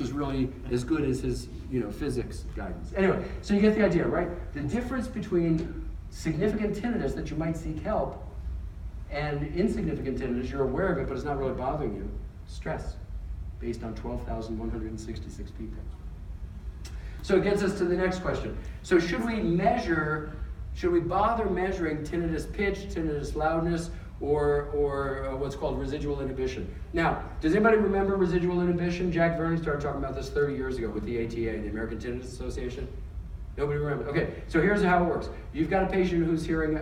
is really as good as his, physics guidance. Anyway, so you get the idea, right? The difference between significant tinnitus that you might seek help and insignificant tinnitus, you're aware of it, but it's not really bothering you. Stress, based on 12,166 people. So it gets us to the next question. So should we bother measuring tinnitus pitch, tinnitus loudness, or what's called residual inhibition? Now, does anybody remember residual inhibition? Jack Verney started talking about this 30 years ago with the ATA, the American Tinnitus Association. Nobody remembers? Okay, so here's how it works. You've got a patient who's hearing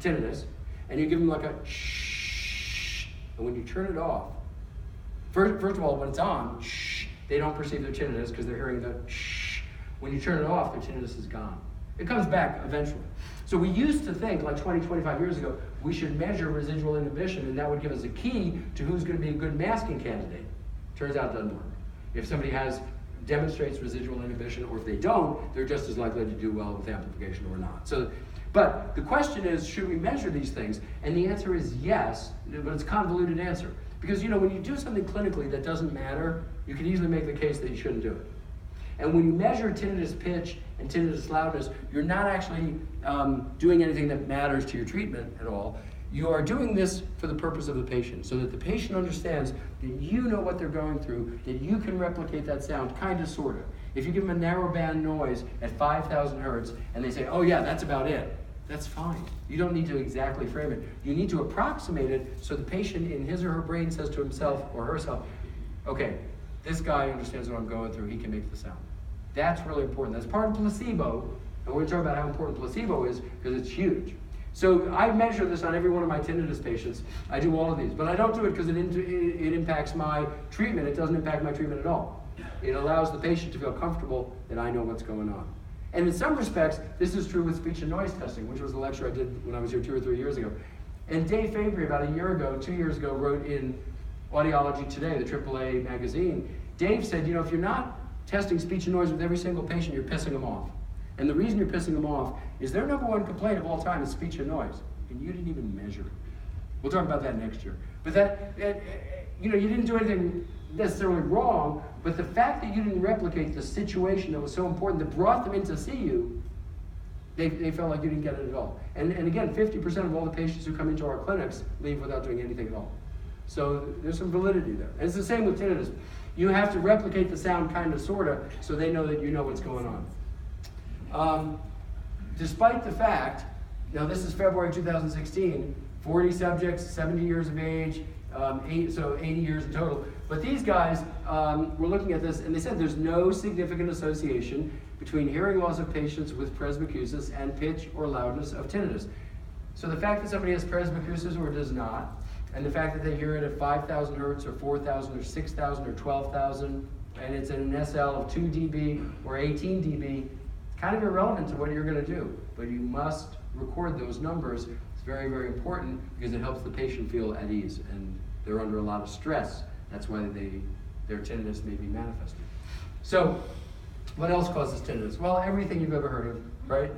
tinnitus, and you give them like a shh, and when you turn it off, first of all, when it's on, shh, they don't perceive their tinnitus because they're hearing the shh. When you turn it off, their tinnitus is gone. It comes back eventually. So we used to think, like 20, 25 years ago, we should measure residual inhibition, and that would give us a key to who's going to be a good masking candidate. Turns out it doesn't work. If somebody demonstrates residual inhibition, or if they don't, they're just as likely to do well with amplification or not. But the question is, should we measure these things? And the answer is yes, but it's a convoluted answer. Because when you do something clinically that doesn't matter, you can easily make the case that you shouldn't do it. And when you measure tinnitus pitch and tinnitus loudness, you're not actually doing anything that matters to your treatment at all. You are doing this for the purpose of the patient, so that the patient understands that you know what they're going through, that you can replicate that sound, kind of, sort of. If you give them a narrow band noise at 5,000 hertz and they say, oh yeah, that's about it, that's fine. You don't need to exactly frame it. You need to approximate it so the patient in his or her brain says to himself or herself, okay, this guy understands what I'm going through, he can make the sound. That's really important. That's part of placebo, and we're going to talk about how important placebo is because it's huge. So I measure this on every one of my tinnitus patients. I do all of these, but I don't do it because it impacts my treatment. It doesn't impact my treatment at all. It allows the patient to feel comfortable that I know what's going on. And in some respects, this is true with speech and noise testing, which was a lecture I did when I was here 2 or 3 years ago. And Dave Fabry, about 2 years ago, wrote in Audiology Today, the AAA magazine. Dave said, if you're not testing speech and noise with every single patient, you're pissing them off. And the reason you're pissing them off is their number one complaint of all time is speech and noise. And you didn't even measure it. We'll talk about that next year. But you didn't do anything necessarily wrong, but the fact that you didn't replicate the situation that was so important that brought them in to see you, they felt like you didn't get it at all. And again, 50% of all the patients who come into our clinics leave without doing anything at all. So there's some validity there. And it's the same with tinnitus. You have to replicate the sound, kind of, sort of, so they know that you know what's going on. Despite the fact, now this is February 2016, 40 subjects, 70 years of age, 80 years in total. But these guys were looking at this, and they said there's no significant association between hearing loss of patients with presbycusis and pitch or loudness of tinnitus. So the fact that somebody has presbycusis or does not, and the fact that they hear it at 5,000 hertz or 4,000 or 6,000 or 12,000, and it's in an SL of 2 dB or 18 dB, it's kind of irrelevant to what you're going to do. But you must record those numbers. It's very, very important because it helps the patient feel at ease, and they're under a lot of stress. That's why their tinnitus may be manifested. So, what else causes tinnitus? Well, everything you've ever heard of, right?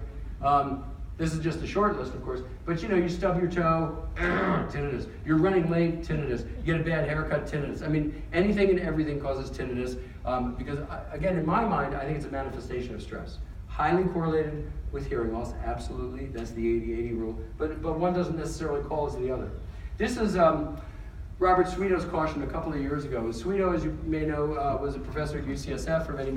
This is just a short list, of course, but you stub your toe, tinnitus. You're running late, tinnitus. You get a bad haircut, tinnitus. I mean, anything and everything causes tinnitus because, again, in my mind, I think it's a manifestation of stress. Highly correlated with hearing loss, absolutely. That's the 80-80 rule, but one doesn't necessarily cause the other. This is Robert Sweeto's caution a couple of years ago. Sweeto, as you may know, was a professor at UCSF for many, many